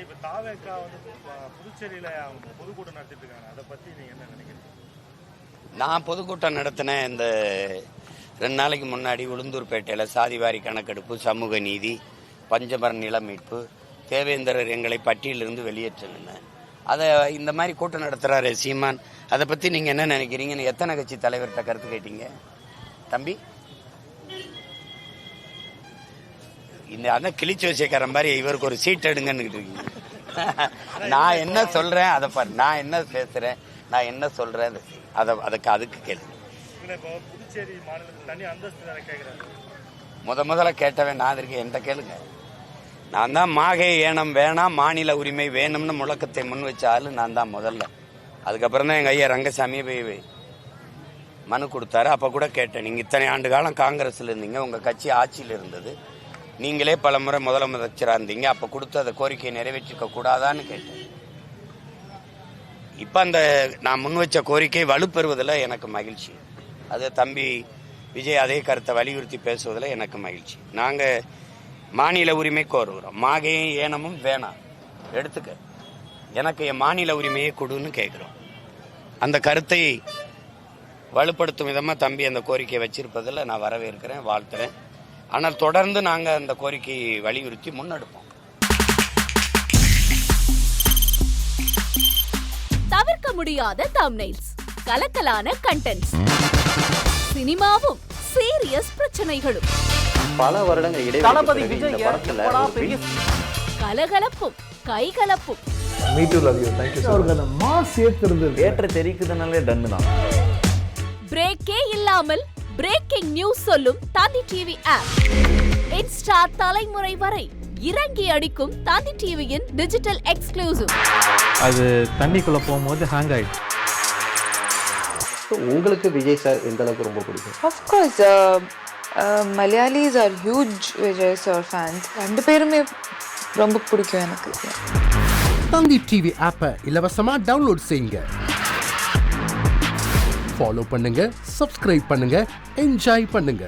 இப்போ தாவேக்கா வந்து புதுச்சேரியில் அவங்க பொதுக்கூட்டம் நடத்திட்டு இருக்காங்க, அதை பற்றி நீங்கள் என்ன நினைக்கிறீங்க? நான் பொதுக்கூட்டம் நடத்தினேன் இந்த 2 நாளைக்கு முன்னாடி உளுந்தூர்பேட்டையில் சாதிவாரி கணக்கெடுப்பு, சமூக நீதி, பஞ்சமர நில மீட்பு, தேவேந்திரர் எங்களை பட்டியலிருந்து வெளியேற்றினேன். அதை இந்த மாதிரி கூட்டம் நடத்துகிறாரு சீமான், அதை பற்றி நீங்கள் என்ன நினைக்கிறீங்கன்னு எத்தனை கட்சி தலைவர்கிட்ட கருத்து கேட்டீங்க தம்பி? இந்த அதான் கிழிச்சு வச்சுக்கிற மாதிரி இவருக்கு ஒரு சீட் எடுங்கன்னு இருக்கீங்க. நான் என்ன சொல்கிறேன் அதை பாரு, நான் என்ன பேசுகிறேன், நான் என்ன சொல்கிறேன் அதுக்கு கேள்வி. புதுச்சேரி மாநிலத்தில் தனி அந்தஸ்து வேற கேட்குறாங்க. முதல்ல கேட்டவன் நான் இருக்கேன், என்கிட்ட கேளுங்க. நான் தான் மாகை ஏனம் வேணாம், மாநில உரிமை வேணும்னு முழக்கத்தை முன் வச்ச ஆளு நான் தான் முதல்ல. அதுக்கப்புறம் தான் எங்கள் ஐயா ரங்கசாமியை போய் மனு கொடுத்தாரு. அப்போ கூட கேட்டேன், நீங்கள் இத்தனை ஆண்டு காலம் காங்கிரஸில் இருந்தீங்க, உங்கள் கட்சி ஆட்சியில் இருந்தது, நீங்களே பல முறை முதலமைச்சராக இருந்தீங்க, அப்போ கொடுத்து அந்த கோரிக்கையை நிறைவேற்றிக்க கூடாதான்னு கேட்டேன். இப்போ அந்த நான் முன் வச்ச கோரிக்கை வலுப்பெறுவதில் எனக்கு மகிழ்ச்சி. அது தம்பி விஜய் அதே கருத்தை வலியுறுத்தி பேசுவதில் எனக்கு மகிழ்ச்சி. நாங்கள் மாநில உரிமை கோருகிறோம், மாகையும் ஏனமும் வேணாம், எடுத்துக்க, எனக்கு என் மாநில உரிமையை கொடுன்னு கேட்குறோம். அந்த கருத்தை வலுப்படுத்தும் விதமாக தம்பி அந்த கோரிக்கையை வச்சிருப்பதில் நான் வரவேற்கிறேன், வாழ்த்துறேன். ஆனால் தொடர்ந்து நாங்கள் அந்த கோரிக்கையை வலியுறுத்தி முன்னெடுப்போம். தவிர்க்க முடியாத தம்ப்நெயில்ஸ், கலக்கலான கண்டென்ட்ஸ், சினிமாவும் சீரியஸ் பிரச்சனைகளும், பல வருடங்கள் இடைவெளி கலகலப்பும் கைகலப்பும், ஏற்ற தெரிக்குதுனாலே டன்னு தான். பிரேக்கே இல்லாமல் பிரேக்கிங் நியூஸ் சொல்லும் தந்தி டிவி ஆப். இன்ஸ்டா தலைமுறை வரை இறங்கி அடிக்கும் தந்தி டிவியின் டிஜிட்டல் எக்ஸ்க்ளூசிவ். அது தண்ணிக்குள்ள போகும்போது ஹேங் ஆயிடுச்சு. உங்களுக்கு விஜய் சார் எந்த அளவுக்கு ரொம்ப பிடிக்கும்? Of course, Malayalis are huge Vijay sir fans. ரெண்டு பேருமே ரொம்ப பிடிக்கும் எனக்கு. தந்தி டிவி ஆப்பை இலவசமா டவுன்லோட் செய்யுங்க, ஃபாலோ பண்ணுங்க, சப்ஸ்கிரைப் பண்ணுங்க, என்ஜாய் பண்ணுங்க.